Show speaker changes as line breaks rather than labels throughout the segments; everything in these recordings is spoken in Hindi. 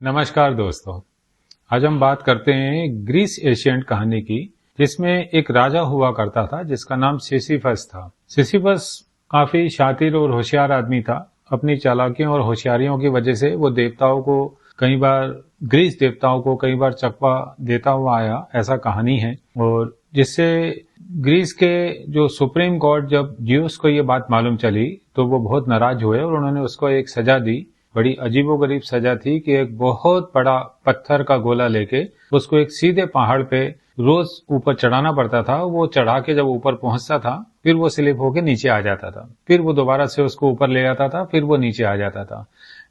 नमस्कार दोस्तों। आज हम बात करते हैं ग्रीस एशियंट कहानी की, जिसमें एक राजा हुआ करता था जिसका नाम सिसिफस था। सिसिफस काफी शातिर और होशियार आदमी था। अपनी चालाकियों और होशियारियों की वजह से वो ग्रीस देवताओं को कई बार चकवा देता हुआ आया, ऐसा कहानी है। और जिससे ग्रीस के जो सुप्रीम कोर्ट, जब ज्यूस को ये बात मालूम चली तो वो बहुत नाराज हुए और उन्होंने उसको एक सजा दी। बड़ी अजीबोगरीब सजा थी कि एक बहुत बड़ा पत्थर का गोला लेके उसको एक सीधे पहाड़ पे रोज ऊपर चढ़ाना पड़ता था। वो चढ़ा के जब ऊपर पहुंचता था फिर वो स्लिप होके नीचे आ जाता था, फिर वो दोबारा से उसको ऊपर ले आता था, फिर वो नीचे आ जाता था।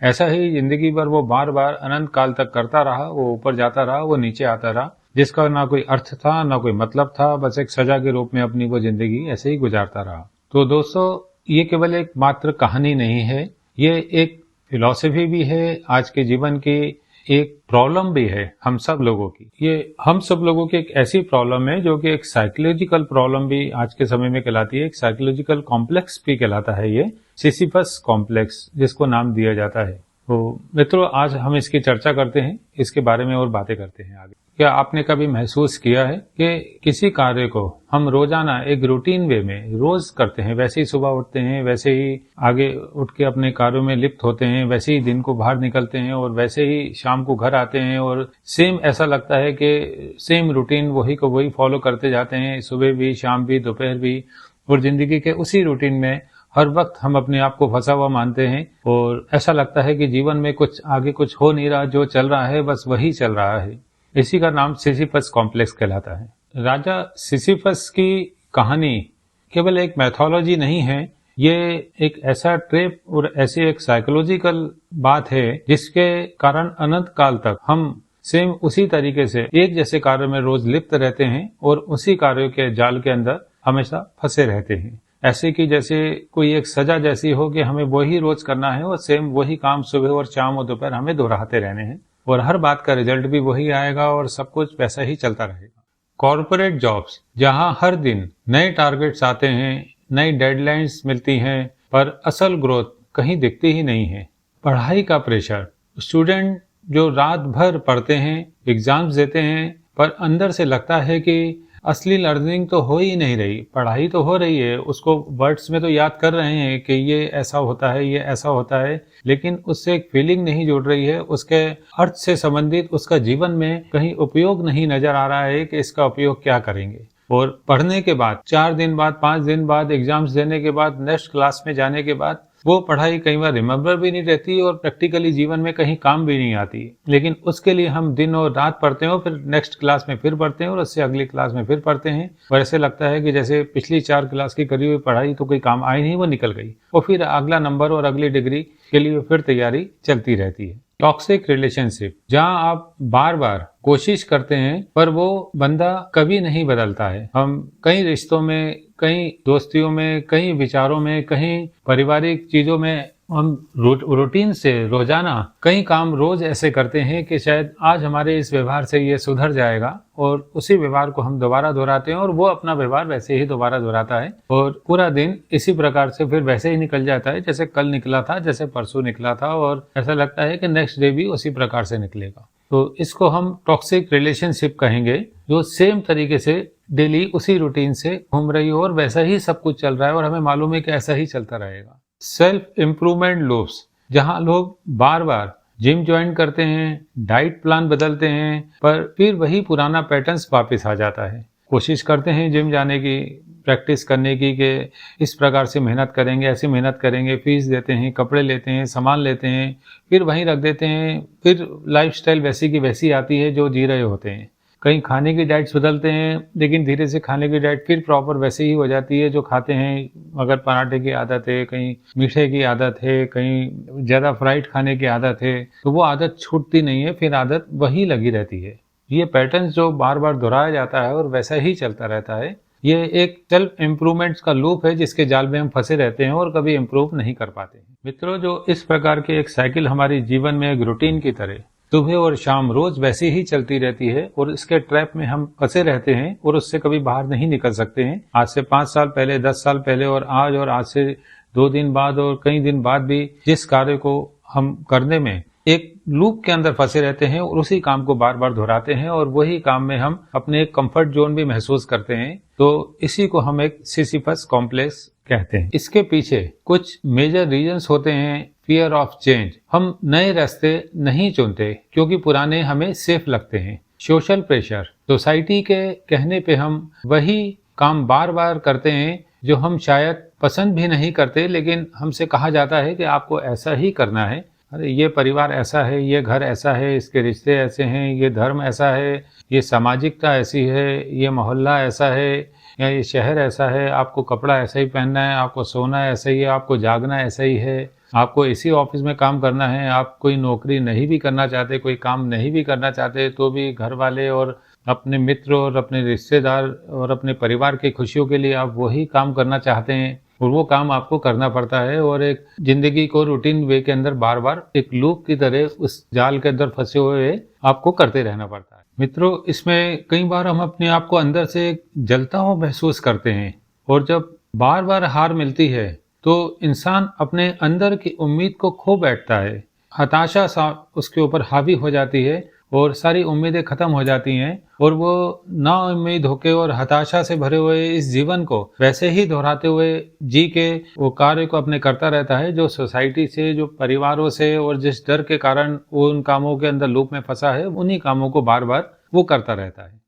ऐसा ही जिंदगी भर वो बार बार अनंत काल तक करता रहा। वो ऊपर जाता रहा, वो नीचे आता रहा, जिसका ना कोई अर्थ था ना कोई मतलब था। बस एक सजा के रूप में अपनी वो जिंदगी ऐसे ही गुजारता रहा। तो दोस्तों, ये केवल एक मात्र कहानी नहीं है, ये एक फिलॉसफी भी है, आज के जीवन की एक प्रॉब्लम भी है हम सब लोगों की। ये हम सब लोगों की एक ऐसी प्रॉब्लम है जो कि एक साइकोलॉजिकल प्रॉब्लम भी आज के समय में कहलाती है, एक साइकोलॉजिकल कॉम्प्लेक्स भी कहलाता है, ये सिसिफस कॉम्प्लेक्स जिसको नाम दिया जाता है। तो मित्रों, आज हम इसकी चर्चा करते हैं, इसके बारे में और बातें करते हैं आगे। क्या आपने कभी महसूस किया है कि किसी कार्य को हम रोजाना एक रूटीन वे में रोज करते हैं, वैसे ही सुबह उठते हैं, वैसे ही आगे उठ के अपने कार्यों में लिप्त होते हैं, वैसे ही दिन को बाहर निकलते हैं और वैसे ही शाम को घर आते हैं और सेम ऐसा लगता है कि सेम रूटीन वही को वही फॉलो करते जाते हैं, सुबह भी, शाम भी, दोपहर भी, और जिंदगी के उसी रूटीन में हर वक्त हम अपने आप को फंसा हुआ मानते हैं और ऐसा लगता है कि जीवन में कुछ आगे कुछ हो नहीं रहा, जो चल रहा है बस वही चल रहा है। इसी का नाम सिसिफस कॉम्प्लेक्स कहलाता है। राजा सिसिफस की कहानी केवल एक मैथोलॉजी नहीं है, ये एक ऐसा ट्रेप और ऐसी एक साइकोलॉजिकल बात है जिसके कारण अनंत काल तक हम सेम उसी तरीके से एक जैसे कार्य में रोज लिप्त रहते हैं और उसी कार्यों के जाल के अंदर हमेशा फंसे रहते हैं। ऐसे कि जैसे कोई एक सजा जैसी हो कि हमें वही रोज करना है और सेम वही काम सुबह और शाम और दोपहर हमें दोहराते रहने हैं और हर बात का रिजल्ट भी वही आएगा और सब कुछ वैसा ही चलता रहेगा। कॉर्पोरेट जॉब्स, जहां हर दिन नए टारगेट्स आते हैं, नई डेडलाइंस मिलती हैं, पर असल ग्रोथ कहीं दिखती ही नहीं है। पढ़ाई का प्रेशर, स्टूडेंट जो रात भर पढ़ते हैं, एग्जाम्स देते हैं, पर अंदर से लगता है कि असली लर्निंग तो हो ही नहीं रही। पढ़ाई तो हो रही है, उसको वर्ड्स में तो याद कर रहे हैं कि ये ऐसा होता है, ये ऐसा होता है, लेकिन उससे एक फीलिंग नहीं जुड़ रही है, उसके अर्थ से संबंधित उसका जीवन में कहीं उपयोग नहीं नजर आ रहा है कि इसका उपयोग क्या करेंगे। और पढ़ने के बाद 4 दिन बाद, 5 दिन बाद, एग्जाम्स देने के बाद, नेक्स्ट क्लास में जाने के बाद वो पढ़ाई कई बार रिमेम्बर भी नहीं रहती और प्रैक्टिकली जीवन में कहीं काम भी नहीं आती। लेकिन उसके लिए हम दिन और रात पढ़ते हैं और फिर नेक्स्ट क्लास में फिर पढ़ते हैं और उससे अगली क्लास में फिर पढ़ते हैं और ऐसे लगता है कि जैसे पिछली 4 क्लास की करी हुई पढ़ाई तो कोई काम आई नहीं, वो निकल गई और फिर अगला नंबर और अगली डिग्री के लिए फिर तैयारी चलती रहती है। टॉक्सिक रिलेशनशिप, जहां आप बार बार कोशिश करते हैं पर वो बंदा कभी नहीं बदलता है। हम कई रिश्तों में, कई दोस्तियों में, कई विचारों में, कई पारिवारिक चीजों में हम रूटीन से रोजाना कई काम रोज ऐसे करते हैं कि शायद आज हमारे इस व्यवहार से ये सुधर जाएगा और उसी व्यवहार को हम दोबारा दोहराते हैं और वो अपना व्यवहार वैसे ही दोबारा दोहराता है और पूरा दिन इसी प्रकार से फिर वैसे ही निकल जाता है जैसे कल निकला था, जैसे परसों निकला था और ऐसा लगता है कि नेक्स्ट डे भी उसी प्रकार से निकलेगा। तो इसको हम टॉक्सिक रिलेशनशिप कहेंगे, जो सेम तरीके से डेली उसी रूटीन से घूम रही हो और वैसा ही सब कुछ चल रहा है और हमें मालूम है कि ऐसा ही चलता रहेगा। सेल्फ इम्प्रूवमेंट लूप्स, जहां लोग बार बार जिम ज्वाइन करते हैं, डाइट प्लान बदलते हैं, पर फिर वही पुराना पैटर्न्स वापस आ जाता है। कोशिश करते हैं जिम जाने की, प्रैक्टिस करने की कि इस प्रकार से मेहनत करेंगे, ऐसी मेहनत करेंगे, फीस देते हैं, कपड़े लेते हैं, सामान लेते हैं, फिर वहीं रख देते हैं, फिर लाइफस्टाइल वैसी की वैसी आती है जो जी रहे होते हैं। कहीं खाने की डाइट्स बदलते हैं लेकिन धीरे से खाने की डाइट फिर प्रॉपर वैसे ही हो जाती है जो खाते हैं। अगर पराठे की आदत है, कहीं मीठे की आदत है, कहीं ज़्यादा फ्राइड खाने की आदत है, तो वो आदत छूटती नहीं है, फिर आदत वही लगी रहती है। ये पैटर्न जो बार बार दोहराया जाता है और वैसा ही चलता रहता है, ये एक सेल्फ इम्प्रूवमेंट्स का लूप है जिसके जाल में हम फंसे रहते हैं और कभी इम्प्रूव नहीं कर पाते हैं। मित्रों, जो इस प्रकार की एक साइकिल हमारी जीवन में एक रूटीन की तरह सुबह और शाम रोज वैसे ही चलती रहती है और इसके ट्रैप में हम फंसे रहते हैं और उससे कभी बाहर नहीं निकल सकते हैं। आज से 5 साल पहले, 10 साल पहले और आज से 2 दिन बाद और कई दिन बाद भी जिस कार्य को हम करने में एक लूप के अंदर फंसे रहते हैं और उसी काम को बार बार दोहराते हैं और वही काम में हम अपने कंफर्ट जोन भी महसूस करते हैं। तो इसी को हम एक सिसिफस कॉम्प्लेक्स कहते हैं। इसके पीछे कुछ मेजर रीजंस होते हैं। फियर ऑफ चेंज, हम नए रास्ते नहीं चुनते क्योंकि पुराने हमें सेफ लगते हैं। सोशल प्रेशर, सोसाइटी के कहने पे हम वही काम बार बार करते हैं जो हम शायद पसंद भी नहीं करते, लेकिन हमसे कहा जाता है कि आपको ऐसा ही करना है। अरे ये परिवार ऐसा है, ये घर ऐसा है, इसके रिश्ते ऐसे हैं, ये धर्म ऐसा है, ये सामाजिकता ऐसी है, ये मोहल्ला ऐसा है या ये शहर ऐसा है, आपको कपड़ा ऐसा ही पहनना है, आपको सोना ऐसा ही है, आपको जागना ऐसा ही है, आपको इसी ऑफिस में काम करना है। आप कोई नौकरी नहीं भी करना चाहते, कोई काम नहीं भी करना चाहते, तो भी घर वाले और अपने मित्र और अपने रिश्तेदार और अपने परिवार की खुशियों के लिए आप वही काम करना चाहते हैं और वो काम आपको करना पड़ता है और एक जिंदगी को रूटीन वे के अंदर बार बार एक लूप की तरह उस जाल के अंदर फंसे हुए आपको करते रहना पड़ता है। मित्रों, इसमें कई बार हम अपने आप को अंदर से जलता हुआ महसूस करते हैं और जब बार बार हार मिलती है तो इंसान अपने अंदर की उम्मीद को खो बैठता है। हताशा सा उसके ऊपर हावी हो जाती है और सारी उम्मीदें खत्म हो जाती हैं और वो ना उम्मीद होके और हताशा से भरे हुए इस जीवन को वैसे ही दोहराते हुए जी के वो कार्य को अपने करता रहता है जो सोसाइटी से, जो परिवारों से और जिस डर के कारण वो उन कामों के अंदर लूप में फंसा है, उन्हीं कामों को बार बार वो करता रहता है।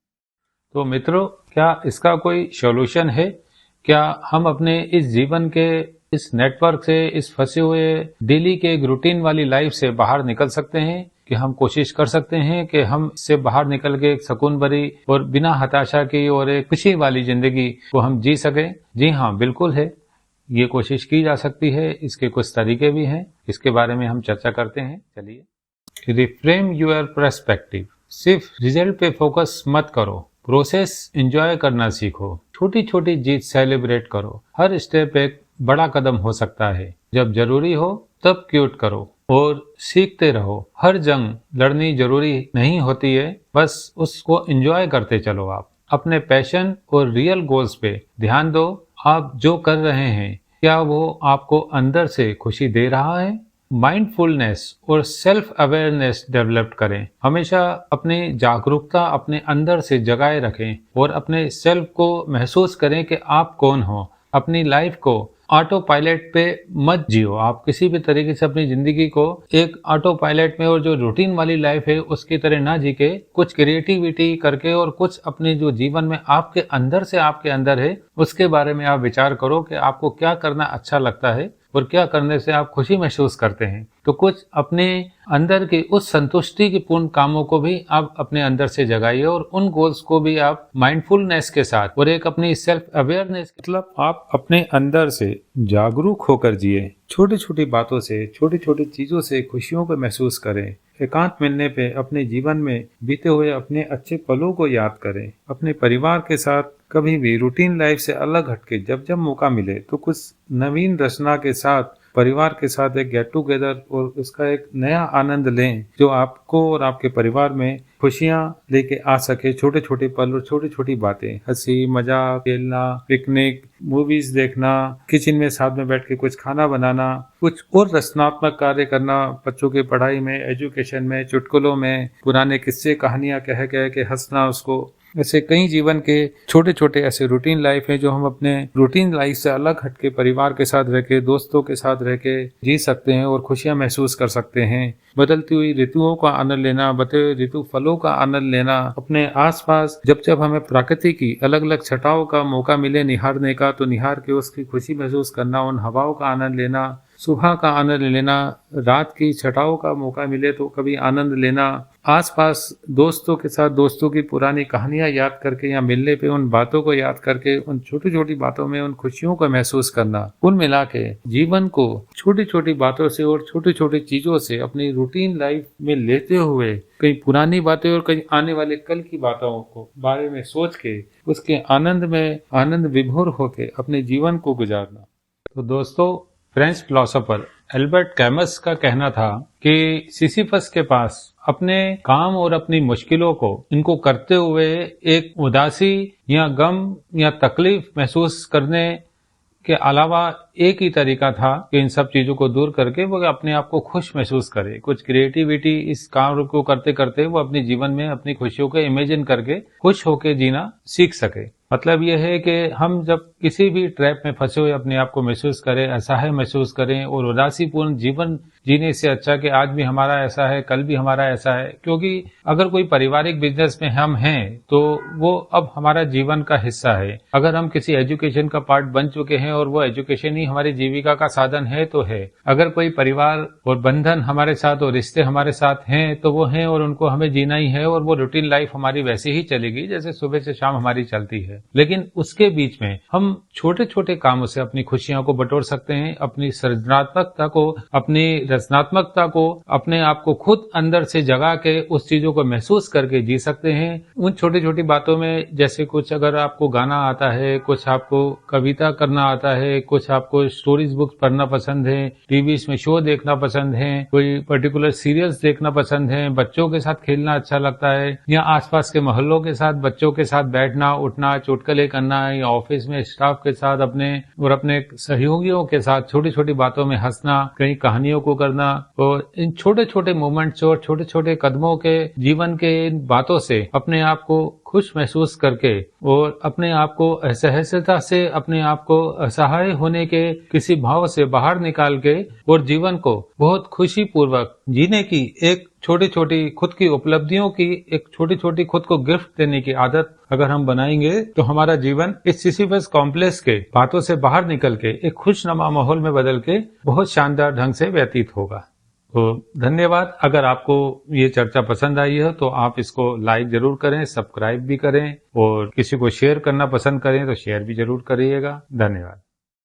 तो मित्रों, क्या इसका कोई सॉल्यूशन है? क्या हम अपने इस जीवन के इस नेटवर्क से, इस फंसे हुए डेली के एक रूटीन वाली लाइफ से बाहर निकल सकते हैं? कि हम कोशिश कर सकते हैं कि हम इससे बाहर निकल के एक सुकून भरी और बिना हताशा की और एक खुशी वाली जिंदगी को हम जी सकें? जी हाँ, बिल्कुल है। ये कोशिश की जा सकती है। इसके कुछ तरीके भी हैं, इसके बारे में हम चर्चा करते हैं। चलिए। रिफ्रेम योर पर्सपेक्टिव, सिर्फ रिजल्ट पे फोकस मत करो, प्रोसेस एंजॉय करना सीखो। छोटी छोटी जीत सेलिब्रेट करो। हर स्टेप एक बड़ा कदम हो सकता है। जब जरूरी हो तब क्यूट करो और सीखते रहो। हर जंग लड़नी जरूरी नहीं होती है, बस उसको एंजॉय करते चलो। आप अपने पैशन और रियल गोल्स पे ध्यान दो। आप जो कर रहे हैं, क्या वो आपको अंदर से खुशी दे रहा है? माइंडफुलनेस और सेल्फ अवेयरनेस डेवलप करें। हमेशा अपनी जागरूकता अपने अंदर से जगाए रखें और अपने सेल्फ को महसूस करें कि आप कौन हो। अपनी लाइफ को ऑटो पायलट पे मत जियो। आप किसी भी तरीके से अपनी जिंदगी को एक ऑटो पायलट में और जो रूटीन वाली लाइफ है उसकी तरह ना जी के कुछ क्रिएटिविटी करके और कुछ अपने जो जीवन में आपके अंदर से आपके अंदर है उसके बारे में आप विचार करो कि आपको क्या करना अच्छा लगता है और क्या करने से आप खुशी महसूस करते हैं। तो कुछ अपने अंदर के उस संतुष्टि के पूर्ण कामों को भी आप अपने अंदर से जगाइए और उन गोल्स को भी आप माइंडफुलनेस के साथ और एक अपनी सेल्फ अवेयरनेस, मतलब आप अपने अंदर से जागरूक होकर जिए। छोटी छोटी बातों से, छोटी छोटी चीजों से खुशियों को महसूस करें। एकांत मिलने पे अपने जीवन में बीते हुए अपने अच्छे पलों को याद करें। अपने परिवार के साथ कभी भी रूटीन लाइफ से अलग हटके जब जब मौका मिले तो कुछ नवीन रचना के साथ परिवार के साथ एक गेट टुगेदर और उसका एक नया आनंद लें जो आपको और आपके परिवार में खुशियां लेके आ सके। छोटे छोटे पल और छोटी छोटी बातें, हंसी मजाक, खेलना, पिकनिक, मूवीज देखना, किचन में साथ में बैठ के कुछ खाना बनाना, कुछ और रचनात्मक कार्य करना, बच्चों की पढ़ाई में, एजुकेशन में, चुटकुलों में, पुराने किस्से कहानियां कह कह के हंसना उसको। ऐसे कई जीवन के छोटे छोटे ऐसे रूटीन लाइफ है जो हम अपने रूटीन लाइफ से अलग हटके परिवार के साथ रह के, दोस्तों के साथ रह के जी सकते हैं और खुशियां महसूस कर सकते हैं। बदलती हुई ऋतुओं का आनंद लेना, बदले हुए ऋतु फलों का आनंद लेना, अपने आसपास जब जब हमें प्रकृति की अलग अलग छटाओं का मौका मिले निहारने का तो निहार के उसकी खुशी महसूस करना, उन हवाओं का आनंद लेना, सुबह का आनंद लेना, रात की छटाओं का मौका मिले तो कभी आनंद लेना, आसपास दोस्तों के साथ दोस्तों की पुरानी कहानियां याद करके या मिलने पे उन बातों को याद करके उन छोटी छोटी बातों में उन खुशियों को महसूस करना। कुल मिला के जीवन को छोटी छोटी बातों से और छोटी छोटी चीजों से अपनी रूटीन लाइफ में लेते हुए कई पुरानी बातें और कई आने वाले कल की बातों को बारे में सोच के उसके आनंद में आनंद विभोर होके अपने जीवन को गुजारना। तो दोस्तों, फ्रेंच फिलोसोफर एल्बर्ट कैमस का कहना था कि सिसिफस के पास अपने काम और अपनी मुश्किलों को इनको करते हुए एक उदासी या गम या तकलीफ महसूस करने के अलावा एक ही तरीका था कि इन सब चीजों को दूर करके वो अपने आप को खुश महसूस करे। कुछ क्रिएटिविटी इस काम को करते करते वो अपने जीवन में अपनी खुशियों को इमेजिन करके खुश होकर जीना सीख सके। मतलब यह है कि हम जब किसी भी ट्रैप में फंसे हुए अपने आप को महसूस करें, असहाय महसूस करें और उदासीपूर्ण जीवन जीने से अच्छा कि आज भी हमारा ऐसा है, कल भी हमारा ऐसा है। क्योंकि अगर कोई पारिवारिक बिजनेस में हम हैं तो वो अब हमारा जीवन का हिस्सा है। अगर हम किसी एजुकेशन का पार्ट बन चुके हैं और वो एजुकेशन ही हमारी जीविका का साधन है तो है। अगर कोई परिवार और बंधन हमारे साथ और रिश्ते हमारे साथ हैं तो वो हैं और उनको हमें जीना ही है और वो रूटीन लाइफ हमारी वैसे ही चलेगी जैसे सुबह से शाम हमारी चलती है। लेकिन उसके बीच में हम छोटे छोटे कामों से अपनी खुशियों को बटोर सकते हैं, अपनी सृजनात्मकता को, अपनी रचनात्मकता को, अपने आप को खुद अंदर से जगा के उस चीजों को महसूस करके जी सकते हैं। उन छोटी छोटी बातों में जैसे कुछ अगर आपको गाना आता है, कुछ आपको कविता करना आता है, कुछ आपको स्टोरीज बुक्स पढ़ना पसंद है, टीवी में शो देखना पसंद है, कोई पर्टिकुलर सीरियल्स देखना पसंद है, बच्चों के साथ खेलना अच्छा लगता है या आसपास के मोहल्लों के साथ बच्चों के साथ बैठना उठना चुटकुले करना या ऑफिस में स्टाफ के साथ अपने सहयोगियों के साथ छोटी छोटी बातों में हंसना, कई कहानियों को करना और इन छोटे छोटे मोमेंट्स और छोटे छोटे कदमों के जीवन के इन बातों से अपने आप को खुश महसूस करके और अपने आप को असहजता से, अपने आप को असहाय होने के किसी भाव से बाहर निकाल के और जीवन को बहुत खुशी पूर्वक जीने की एक छोटी छोटी खुद की उपलब्धियों की एक छोटी छोटी खुद को गिफ्ट देने की आदत अगर हम बनाएंगे तो हमारा जीवन इस सिसिफस कॉम्प्लेक्स के बातों से बाहर निकल के एक खुशनुमा माहौल में बदल के बहुत शानदार ढंग से व्यतीत होगा। तो धन्यवाद। अगर आपको ये चर्चा पसंद आई है तो आप इसको लाइक जरूर करें, सब्सक्राइब भी करें और किसी को शेयर करना पसंद करें तो शेयर भी जरूर करिएगा। धन्यवाद।